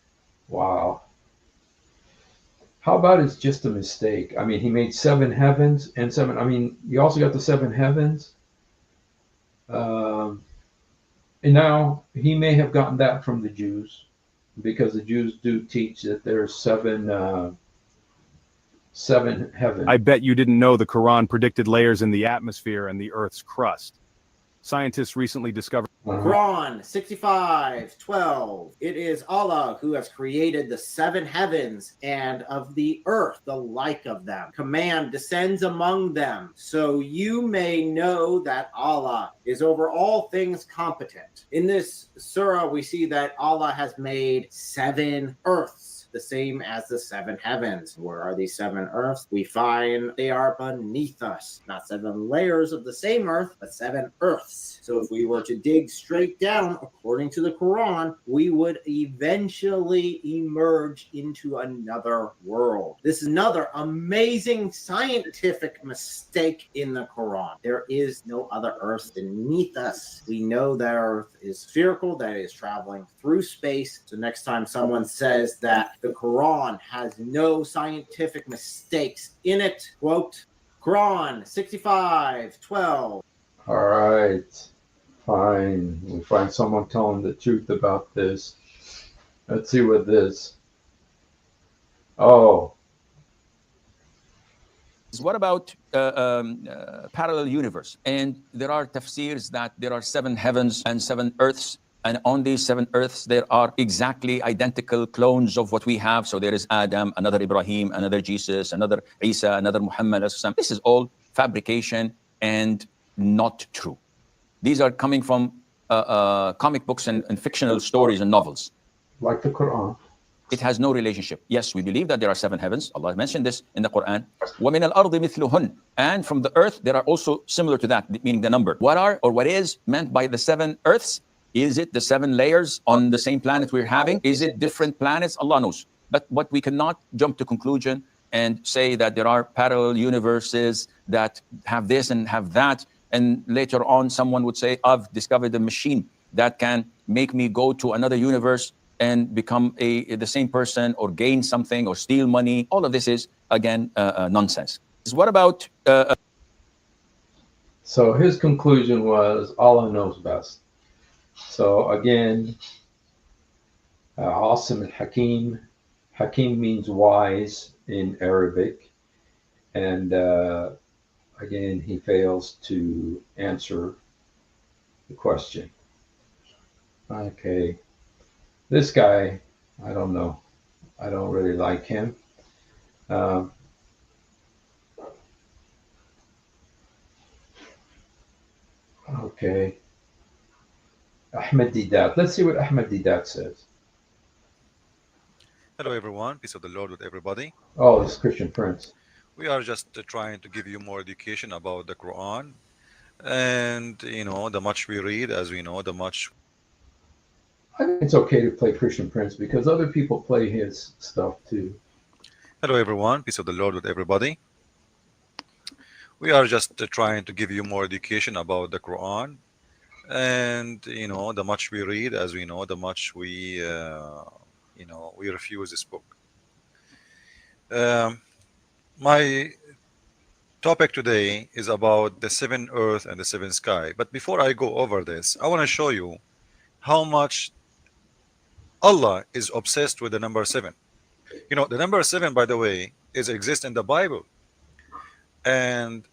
S1: Wow. How about it's just a mistake? I mean, he made 7 heavens and 7. I mean, you also got the 7 heavens. And now he may have gotten that from the Jews, because the Jews do teach that there's 7 heavens.
S4: I bet you didn't know the Quran predicted layers in the atmosphere and the Earth's crust. Scientists recently discovered.
S5: Quran 65:12. It is Allah who has created the 7 heavens and of the earth, the like of them. Command descends among them, so you may know that Allah is over all things competent. In this surah, we see that Allah has made 7 earths, the same as the 7 heavens. Where are these 7 earths? We find they are beneath us. Not 7 layers of the same earth, but 7 earths. So if we were to dig straight down, according to the Quran, we would eventually emerge into another world. This is another amazing scientific mistake in the Quran. There is no other earth beneath us. We know that Earth is spherical, that it is traveling through space. So next time someone says that the Quran has no scientific mistakes in it, quote, Quran 65:12.
S1: All right. Fine. We find someone telling the truth about this. Let's see what this. Oh.
S6: What about parallel universe? And there are tafsirs that there are 7 heavens and 7 earths. And on these 7 earths, there are exactly identical clones of what we have. So there is Adam, another Ibrahim, another Jesus, another Isa, another Muhammad. This is all fabrication and not true. These are coming from comic books and fictional stories and novels.
S1: Like the Quran.
S6: It has no relationship. Yes, we believe that there are 7 heavens. Allah mentioned this in the Quran. وَمِنَ الْأَرْضِ مِثْلُهُنْ. And from the earth, there are also similar to that, meaning the number. What is meant by the 7 earths? Is it the 7 layers on the same planet we're having? Is it different planets? Allah knows. But what we cannot jump to conclusion and say that there are parallel universes that have this and have that. And later on, someone would say, I've discovered a machine that can make me go to another universe and become the same person or gain something or steal money. All of this is, again, nonsense. What about...
S1: So his conclusion was, Allah knows best. So again, Asim al-Hakim. Hakim means wise in Arabic. And again, he fails to answer the question. Okay. This guy, I don't know. I don't really like him. Okay. Ahmed Didat. Let's see what Ahmed Didat says.
S7: Hello everyone, peace of the Lord with everybody.
S1: Oh, this Christian Prince.
S7: We are just trying to give you more education about the Quran, and the much we read, as we know, the much.
S1: I think it's okay to play Christian Prince because other people play his stuff too.
S7: Hello everyone, peace of the Lord with everybody. We are just trying to give you more education about the Quran, and the much we read, as we know, the much we we refuse this book. My topic today is about the seven earth and the seven sky. But before I go over this, I want to show you how much Allah is obsessed with the number seven. You know, the number seven, by the way, is exist in the Bible, and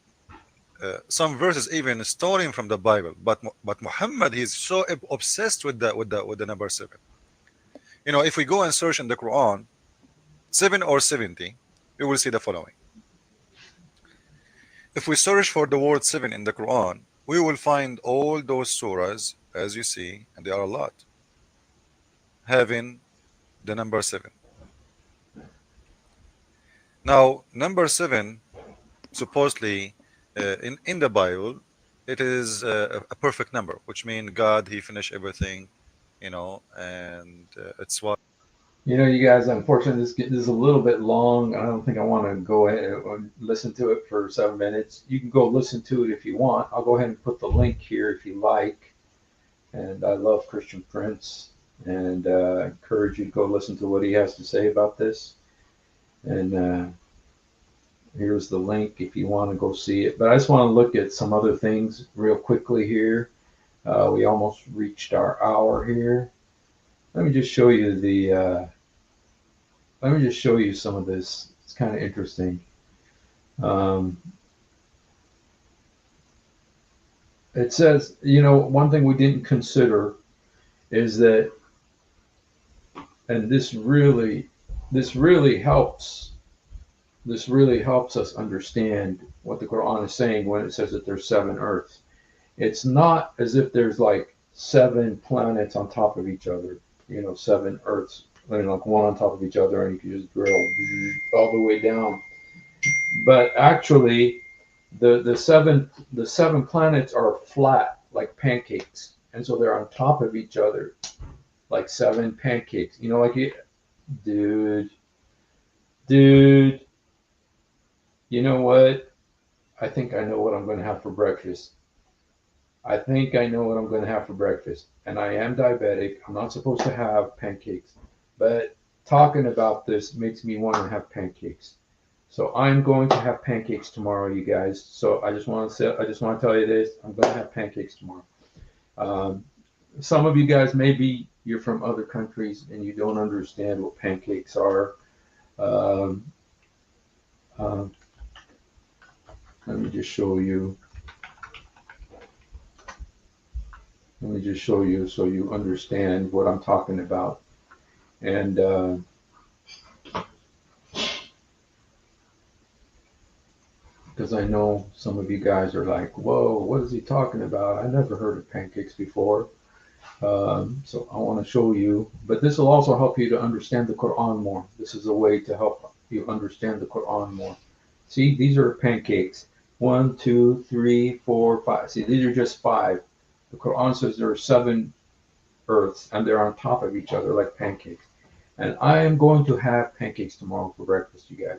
S7: some verses even stolen from the Bible. But Muhammad, he's so obsessed with the number seven. You know, if we go and search in the Quran, 7 or 70, we will see the following. If we search for the word seven in the Quran, we will find all those surahs, as you see, and there are a lot, having the number seven. Now, number seven, supposedly, in the Bible, it is a perfect number, which means God, He finished everything, you know, and it's what.
S1: You know, you guys, unfortunately, this is a little bit long. I don't think I want to go ahead and listen to it for 7 minutes. You can go listen to it if you want. I'll go ahead and put the link here if you like. And I love Christian Prince, and encourage you to go listen to what he has to say about this. And here's the link if you want to go see it. But I just want to look at some other things real quickly here. We almost reached our hour here. Let me just show you let me just show you some of this. It's kind of interesting. It says, you know, one thing we didn't consider is that, and this really helps us understand what the Quran is saying when it says that there's seven earths. It's not as if there's like seven planets on top of each other, you know, seven earths, I mean, like one on top of each other, and you can just drill all the way down. But actually, the seven planets are flat like pancakes, and so they're on top of each other like seven pancakes. You know, like dude. You know what? I think I know what I'm going to have for breakfast. I think I know what I'm going to have for breakfast. And I am diabetic. I'm not supposed to have pancakes. But talking about this makes me want to have pancakes. So I'm going to have pancakes tomorrow, you guys. So I just want to tell you this. I'm going to have pancakes tomorrow. Some of you guys, maybe you're from other countries and you don't understand what pancakes are. Let me just show you. Let me just show you so you understand what I'm talking about. And because I know some of you guys are like, whoa, what is he talking about? I never heard of pancakes before. So I want to show you, but this will also help you to understand the Quran more. This is a way to help you understand the Quran more. See, these are pancakes. 1, 2, 3, 4, 5. See, these are just 5. The Quran says there are 7 earths, and they're on top of each other like pancakes. And I am going to have pancakes tomorrow for breakfast, you guys.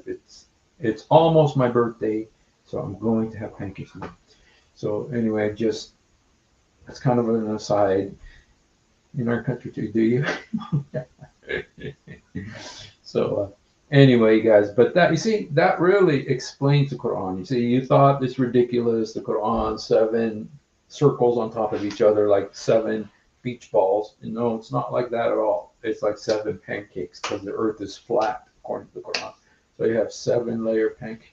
S1: It's almost my birthday, so I'm going to have pancakes tomorrow. So anyway, that's kind of an aside. In our country too, do you? So anyway, guys, but that, you see, that really explains the Quran. You see, you thought it's ridiculous, the Quran, 7 circles on top of each other like 7 beach balls. And no, it's not like that at all. It's like 7 pancakes because the earth is flat according to the Quran. So you have 7-layer pancakes.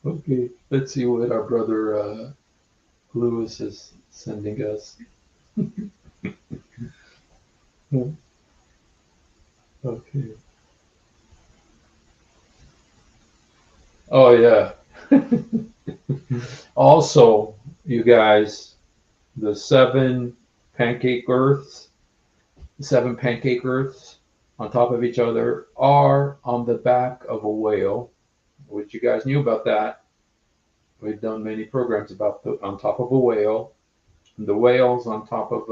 S1: Okay, let's see what our brother Lewis is sending us. Okay. Oh yeah. Also, you guys, the 7 pancake earths, 7 pancake earths on top of each other are on the back of a whale, which you guys knew about that. We've done many programs about on top of a whale. The whale's on top of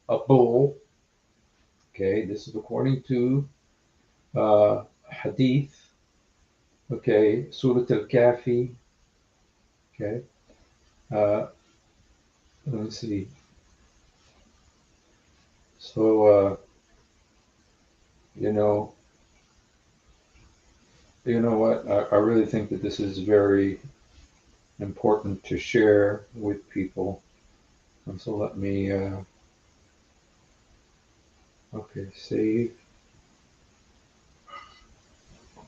S1: a bull. Okay, this is according to Hadith. Okay, Surah Al-Kafi. Okay, let me see. So, you know, You know what? I really think that this is very important to share with people. And so let me, okay, save.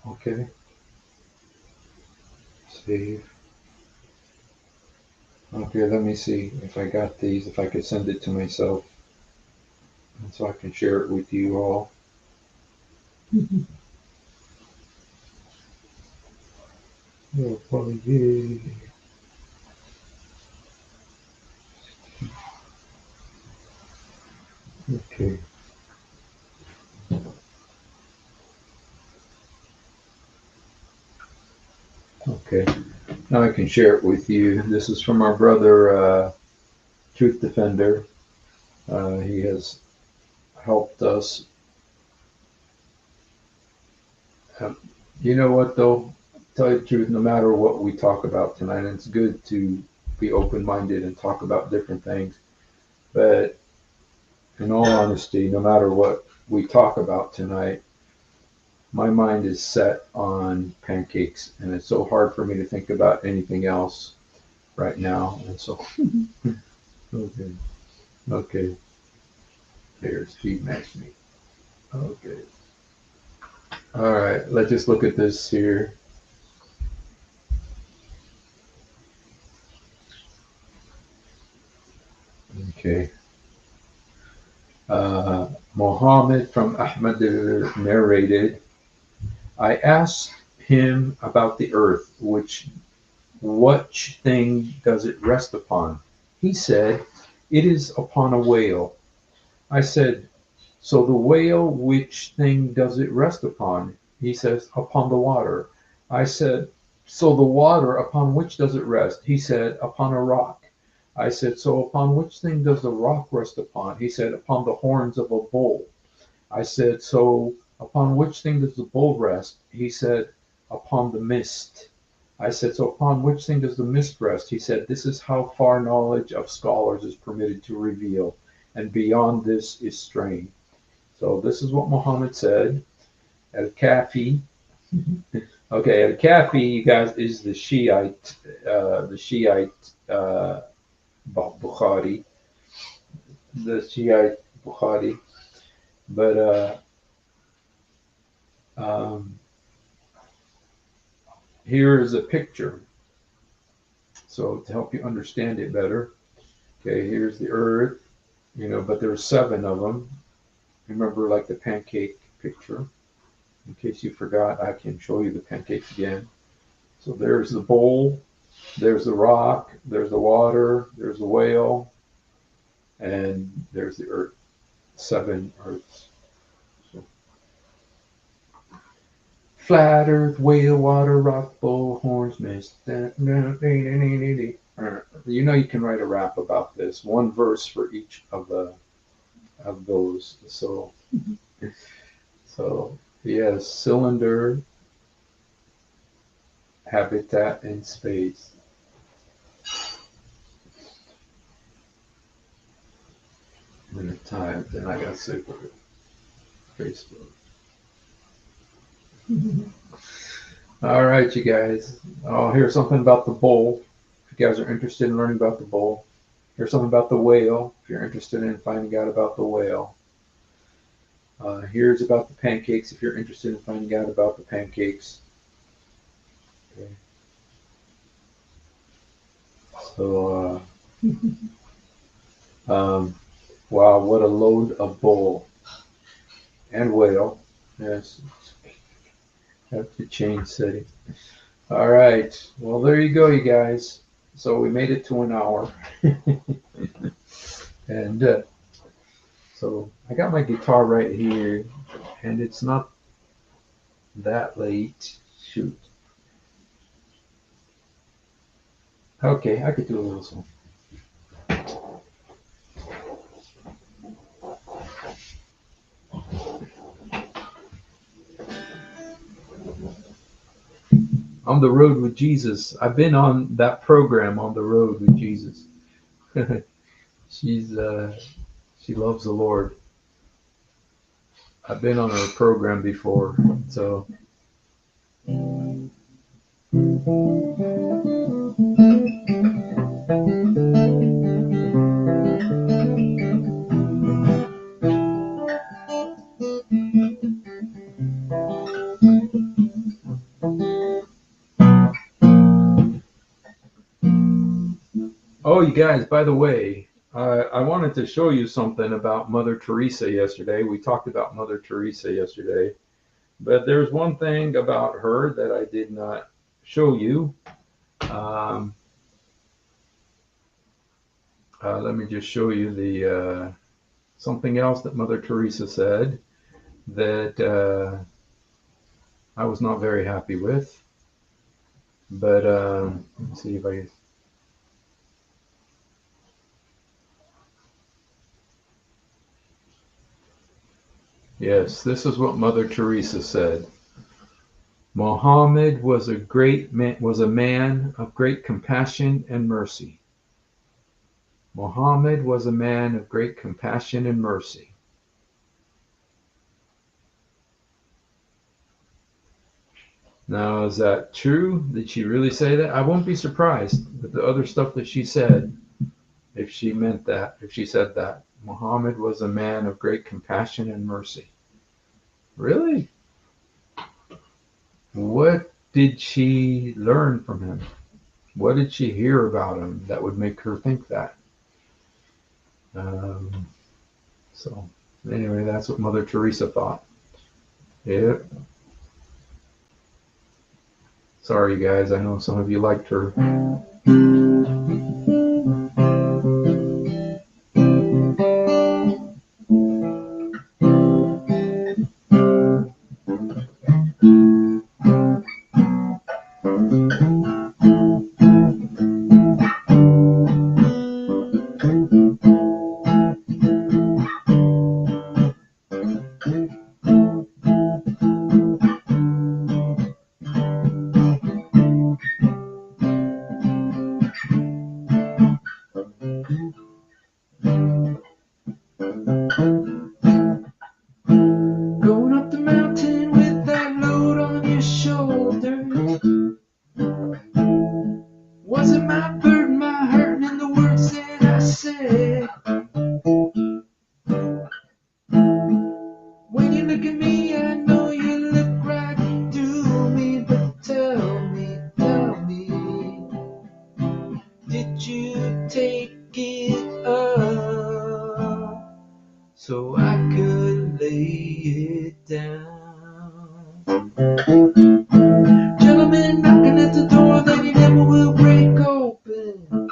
S1: Okay, save. Okay, let me see if I got these, if I could send it to myself. And so I can share it with you all. Oh, probably, yeah. Okay. Okay. Now I can share it with you. This is from our brother, Truth Defender. He has helped us. You know what, though? Tell you the truth, no matter what we talk about tonight, and it's good to be open minded and talk about different things. But in all honesty, no matter what we talk about tonight, my mind is set on pancakes, and it's so hard for me to think about anything else right now. And so, okay, okay, there's Steve Match me. Okay, all right, let's just look at this here. Okay. Mohammed from Ahmed narrated, I asked him about the earth, what thing does it rest upon? He said, it is upon a whale. I said, so the whale, which thing does it rest upon? He says, upon the water. I said, so the water, upon which does it rest? He said, upon a rock. I said, so upon which thing does the rock rest upon? He said, upon the horns of a bull. I said, so upon which thing does the bull rest? He said, upon the mist. I said, so upon which thing does the mist rest? He said, this is how far knowledge of scholars is permitted to reveal, and beyond this is strain. So this is what Muhammad said. Al-Kafi. Okay, Al-Kafi, you guys, is the Shiite Bukhari, the Shiite Bukhari. But here is a picture. So to help you understand it better, okay, here's the earth, but there's 7 of them. Remember, like the pancake picture. In case you forgot, I can show you the pancakes again. So there's the bowl, there's the rock, there's the water, there's the whale, and there's the earth. 7 earths. So, flat earth, whale, water, rock, bowl, horns, mist. You can write a rap about this. 1 verse for each of those. So yes, cylinder, habitat, and space. And the time, then I got sick with it. Facebook. All right, you guys. Oh, here's something about the bowl. If you guys are interested in learning about the bowl. Here's something about the whale. If you're interested in finding out about the whale. Here's about the pancakes. If you're interested in finding out about the pancakes. Okay. So, wow, what a load of bull and whale. Yes, have to change setting. All right, well, there you go, you guys. So we made it to an hour. And so I got my guitar right here, and it's not that late. Shoot. Okay, I could do a little song. On the Road with Jesus. I've been on that program, On the Road with Jesus. She loves the Lord. I've been on her program before, so Oh, you guys, by the way, I wanted to show you something about Mother Teresa yesterday. We talked about Mother Teresa yesterday, but there's one thing about her that I did not show you. Um, Let me just show you the something else that Mother Teresa said that I was not very happy with. But let's see if I. Yes, this is what Mother Teresa said. Muhammad was a man of great compassion and mercy. Muhammad was a man of great compassion and mercy. Now, is that true? Did she really say that? I won't be surprised with the other stuff that she said if she meant that, if she said that. Muhammad was a man of great compassion and mercy. Really? What did she learn from him? What did she hear about him that would make her think that? So, anyway, that's what Mother Teresa thought. Yep. Sorry, guys. I know some of you liked her. Going up the mountain with that load on your shoulders. Wasn't my burden, my hurting, and the words that I said. When you look at me, I know you look right through me. But tell me, did you take it up so I could lay it down? Gentlemen knocking at the door that you never will break open.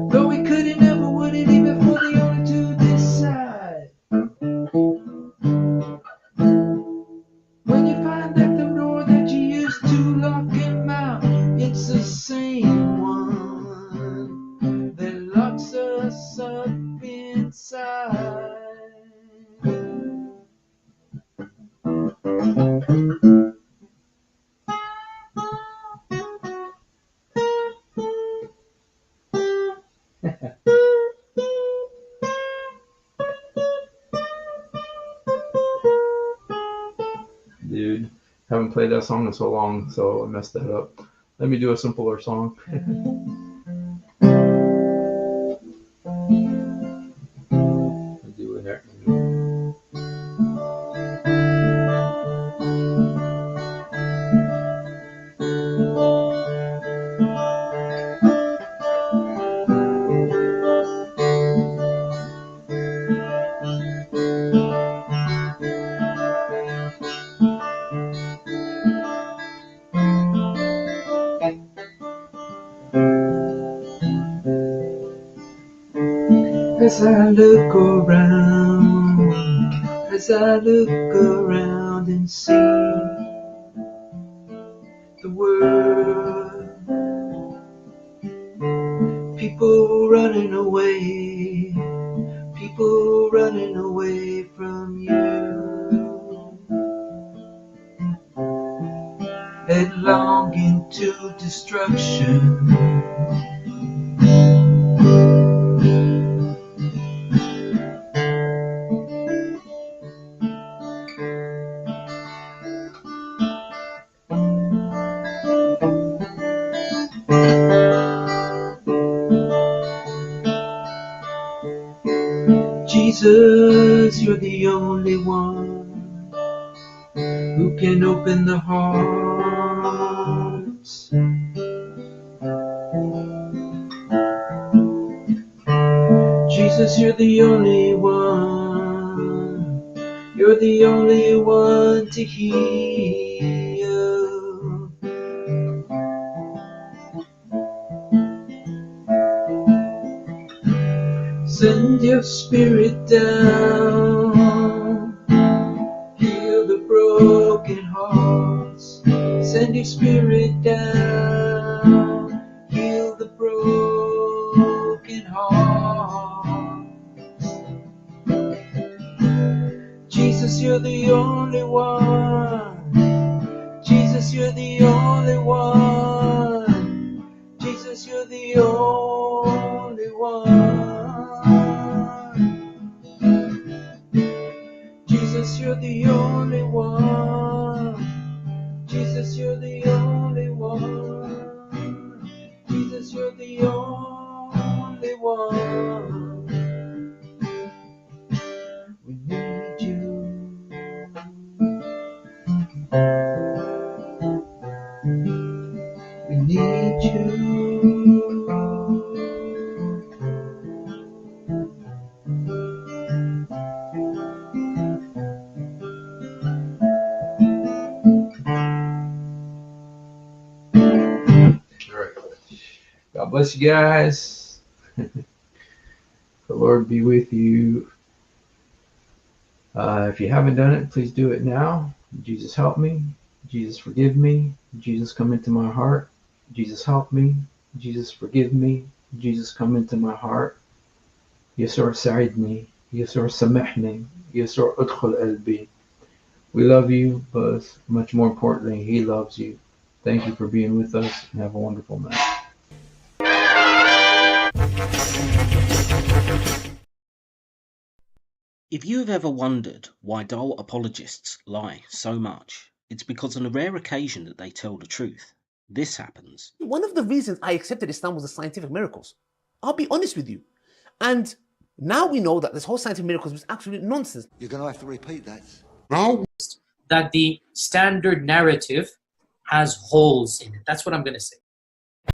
S1: Though we could, he never would, it even for the owner to decide. When you find that the door that you used to lock him out, it's the same one that locks us up inside. Dude, haven't played that song in so long, so I messed that up. Let me do a simpler song. I'll do it there. As I look around and see the world, people running away from you, headlong into destruction. Jesus, you're the only one who can open the hearts. Jesus, you're the only one. You're the only one to heal. Send your spirit down. Heal the broken hearts. Send your spirit down. Heal the broken hearts. Jesus, you're the only one. Jesus, you're the only one. Jesus, you're the only one. Jesus, you're the only one. Jesus, you're the only one. Jesus, you're the only one. We need you. We need you. All right. God bless you guys. The Lord be with you. If you haven't done it, please do it now. Jesus, help me. Jesus, forgive me. Jesus, come into my heart. Jesus, help me. Jesus, forgive me. Jesus, come into my heart. يسوع ساعدني. يسوع سامحني. يسوع ادخل قلبي. We love you, but much more importantly, He loves you. Thank you for being with us, and have a wonderful night.
S8: If you have ever wondered why dull apologists lie so much, it's because on a rare occasion that they tell the truth, this happens.
S9: One of the reasons I accepted Islam was the scientific miracles. I'll be honest with you. And now we know that this whole scientific miracles was absolute nonsense.
S10: You're going to have to repeat that.
S11: Now that the standard narrative has holes in it. That's what I'm going to say.